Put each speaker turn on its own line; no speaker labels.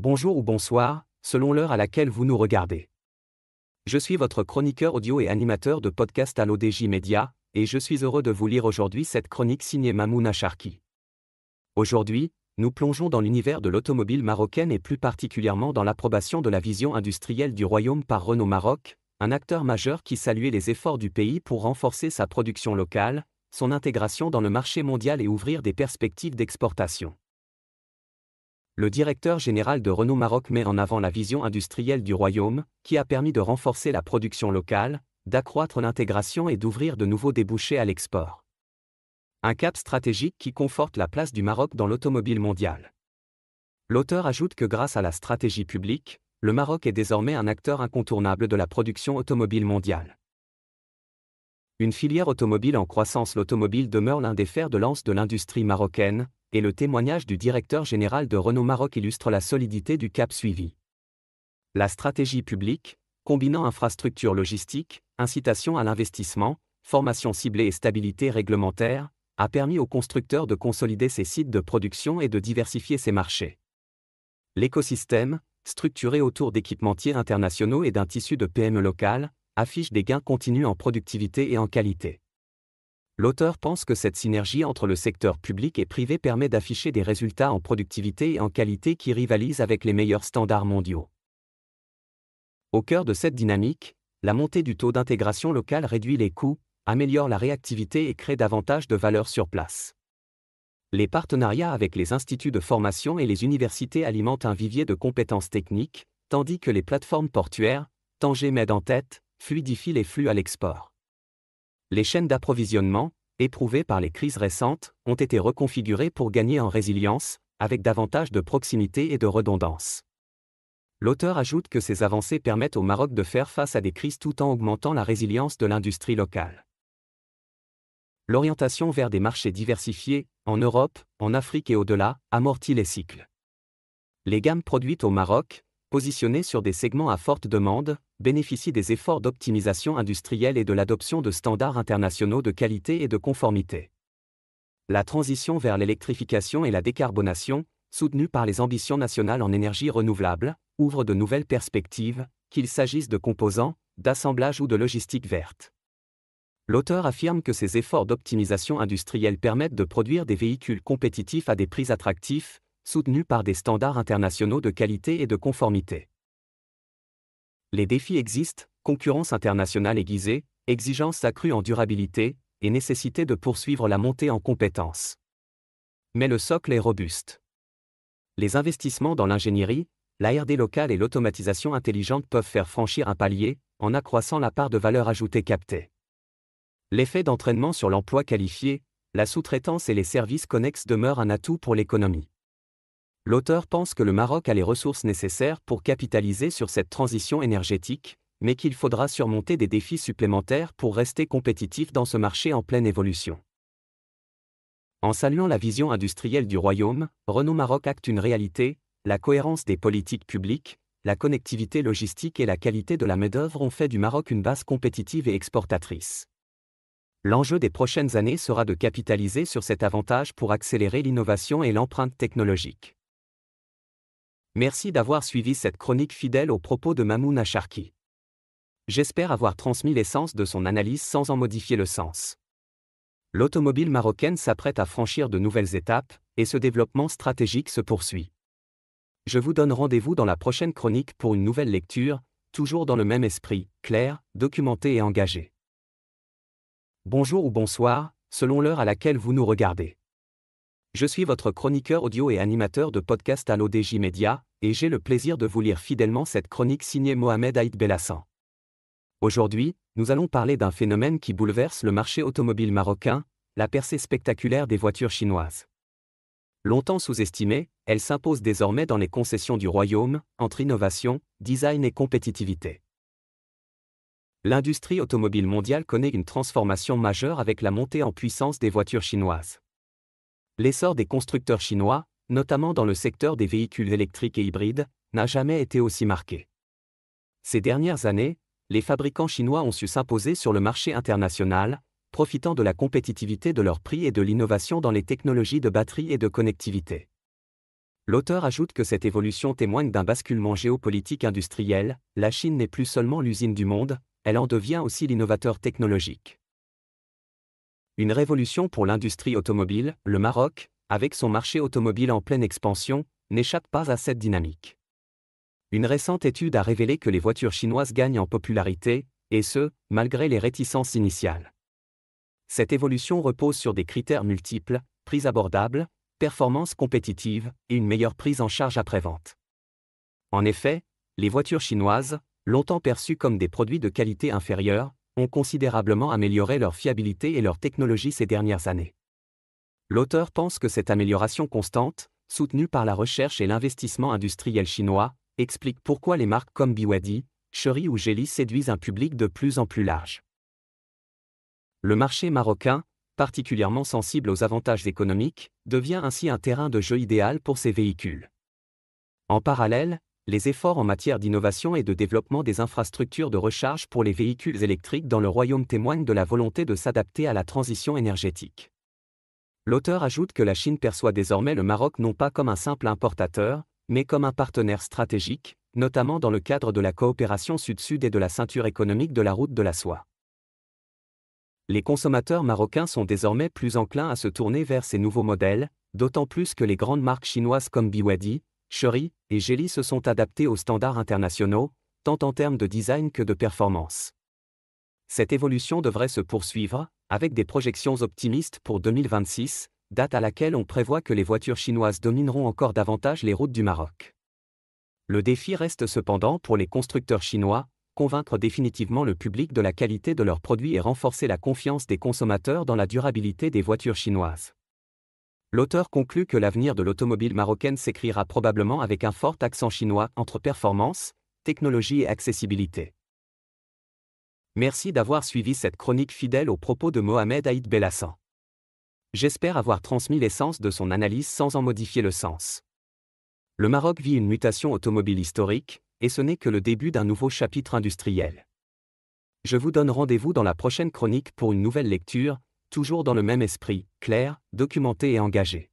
Bonjour ou bonsoir, selon l'heure à laquelle vous nous regardez. Je suis votre chroniqueur audio et animateur de podcast à l'ODJ Média, et je suis heureux de vous lire aujourd'hui cette chronique signée Mamouna Charki. Aujourd'hui, nous plongeons dans l'univers de l'automobile marocaine et plus particulièrement dans l'approbation de la vision industrielle du royaume par Renault Maroc, un acteur majeur qui saluait les efforts du pays pour renforcer sa production locale, son intégration dans le marché mondial et ouvrir des perspectives d'exportation. Le directeur général de Renault Maroc met en avant la vision industrielle du royaume, qui a permis de renforcer la production locale, d'accroître l'intégration et d'ouvrir de nouveaux débouchés à l'export. Un cap stratégique qui conforte la place du Maroc dans l'automobile mondiale. L'auteur ajoute que grâce à la stratégie publique, le Maroc est désormais un acteur incontournable de la production automobile mondiale. Une filière automobile en croissance, l'automobile demeure l'un des fers de lance de l'industrie marocaine, et le témoignage du directeur général de Renault Maroc illustre la solidité du cap suivi. La stratégie publique, combinant infrastructures logistiques, incitation à l'investissement, formation ciblée et stabilité réglementaire, a permis aux constructeurs de consolider ses sites de production et de diversifier ses marchés. L'écosystème, structuré autour d'équipementiers internationaux et d'un tissu de PME locales, affiche des gains continus en productivité et en qualité. L'auteur pense que cette synergie entre le secteur public et privé permet d'afficher des résultats en productivité et en qualité qui rivalisent avec les meilleurs standards mondiaux. Au cœur de cette dynamique, la montée du taux d'intégration locale réduit les coûts, améliore la réactivité et crée davantage de valeur sur place. Les partenariats avec les instituts de formation et les universités alimentent un vivier de compétences techniques, tandis que les plateformes portuaires, Tanger Med en tête, fluidifient les flux à l'export. Les chaînes d'approvisionnement, éprouvées par les crises récentes, ont été reconfigurées pour gagner en résilience, avec davantage de proximité et de redondance. L'auteur ajoute que ces avancées permettent au Maroc de faire face à des crises tout en augmentant la résilience de l'industrie locale. L'orientation vers des marchés diversifiés, en Europe, en Afrique et au-delà, amortit les cycles. Les gammes produites au Maroc, positionnées sur des segments à forte demande, bénéficient des efforts d'optimisation industrielle et de l'adoption de standards internationaux de qualité et de conformité. La transition vers l'électrification et la décarbonation, soutenue par les ambitions nationales en énergie renouvelable, ouvre de nouvelles perspectives, qu'il s'agisse de composants, d'assemblage ou de logistique verte. L'auteur affirme que ces efforts d'optimisation industrielle permettent de produire des véhicules compétitifs à des prix attractifs, soutenus par des standards internationaux de qualité et de conformité. Les défis existent, concurrence internationale aiguisée, exigences accrues en durabilité, et nécessité de poursuivre la montée en compétences. Mais le socle est robuste. Les investissements dans l'ingénierie, la R&D locale et l'automatisation intelligente peuvent faire franchir un palier, en accroissant la part de valeur ajoutée captée. L'effet d'entraînement sur l'emploi qualifié, la sous-traitance et les services connexes demeurent un atout pour l'économie. L'auteur pense que le Maroc a les ressources nécessaires pour capitaliser sur cette transition énergétique, mais qu'il faudra surmonter des défis supplémentaires pour rester compétitif dans ce marché en pleine évolution. En saluant la vision industrielle du royaume, Renault Maroc acte une réalité, la cohérence des politiques publiques, la connectivité logistique et la qualité de la main-d'œuvre ont fait du Maroc une base compétitive et exportatrice. L'enjeu des prochaines années sera de capitaliser sur cet avantage pour accélérer l'innovation et l'empreinte technologique. Merci d'avoir suivi cette chronique fidèle aux propos de Mamouna Charki. J'espère avoir transmis l'essence de son analyse sans en modifier le sens. L'automobile marocaine s'apprête à franchir de nouvelles étapes, et ce développement stratégique se poursuit. Je vous donne rendez-vous dans la prochaine chronique pour une nouvelle lecture, toujours dans le même esprit, clair, documenté et engagé. Bonjour ou bonsoir, selon l'heure à laquelle vous nous regardez. Je suis votre chroniqueur audio et animateur de podcast à l'ODJ Média, et j'ai le plaisir de vous lire fidèlement cette chronique signée Mohamed Aïd Belhassan. Aujourd'hui, nous allons parler d'un phénomène qui bouleverse le marché automobile marocain, la percée spectaculaire des voitures chinoises. Longtemps sous-estimée, elle s'impose désormais dans les concessions du royaume, entre innovation, design et compétitivité. L'industrie automobile mondiale connaît une transformation majeure avec la montée en puissance des voitures chinoises. L'essor des constructeurs chinois, notamment dans le secteur des véhicules électriques et hybrides, n'a jamais été aussi marqué. Ces dernières années, les fabricants chinois ont su s'imposer sur le marché international, profitant de la compétitivité de leurs prix et de l'innovation dans les technologies de batterie et de connectivité. L'auteur ajoute que cette évolution témoigne d'un basculement géopolitique industriel, la Chine n'est plus seulement l'usine du monde, elle en devient aussi l'innovateur technologique. Une révolution pour l'industrie automobile, le Maroc, avec son marché automobile en pleine expansion, n'échappe pas à cette dynamique. Une récente étude a révélé que les voitures chinoises gagnent en popularité, et ce, malgré les réticences initiales. Cette évolution repose sur des critères multiples, prix abordables, performance compétitive et une meilleure prise en charge après-vente. En effet, les voitures chinoises, longtemps perçues comme des produits de qualité inférieure, ont considérablement amélioré leur fiabilité et leur technologie ces dernières années. L'auteur pense que cette amélioration constante, soutenue par la recherche et l'investissement industriel chinois, explique pourquoi les marques comme BYD, Chery ou Geely séduisent un public de plus en plus large. Le marché marocain, particulièrement sensible aux avantages économiques, devient ainsi un terrain de jeu idéal pour ces véhicules. En parallèle, les efforts en matière d'innovation et de développement des infrastructures de recharge pour les véhicules électriques dans le royaume témoignent de la volonté de s'adapter à la transition énergétique. L'auteur ajoute que la Chine perçoit désormais le Maroc non pas comme un simple importateur, mais comme un partenaire stratégique, notamment dans le cadre de la coopération Sud-Sud et de la ceinture économique de la route de la soie. Les consommateurs marocains sont désormais plus enclins à se tourner vers ces nouveaux modèles, d'autant plus que les grandes marques chinoises comme BYD, Chery et Geely se sont adaptées aux standards internationaux, tant en termes de design que de performance. Cette évolution devrait se poursuivre, avec des projections optimistes pour 2026, date à laquelle on prévoit que les voitures chinoises domineront encore davantage les routes du Maroc. Le défi reste cependant pour les constructeurs chinois, convaincre définitivement le public de la qualité de leurs produits et renforcer la confiance des consommateurs dans la durabilité des voitures chinoises. L'auteur conclut que l'avenir de l'automobile marocaine s'écrira probablement avec un fort accent chinois entre performance, technologie et accessibilité. Merci d'avoir suivi cette chronique fidèle aux propos de Mohamed Aïd Belhassan. J'espère avoir transmis l'essence de son analyse sans en modifier le sens. Le Maroc vit une mutation automobile historique, et ce n'est que le début d'un nouveau chapitre industriel. Je vous donne rendez-vous dans la prochaine chronique pour une nouvelle lecture, toujours dans le même esprit, clair, documenté et engagé.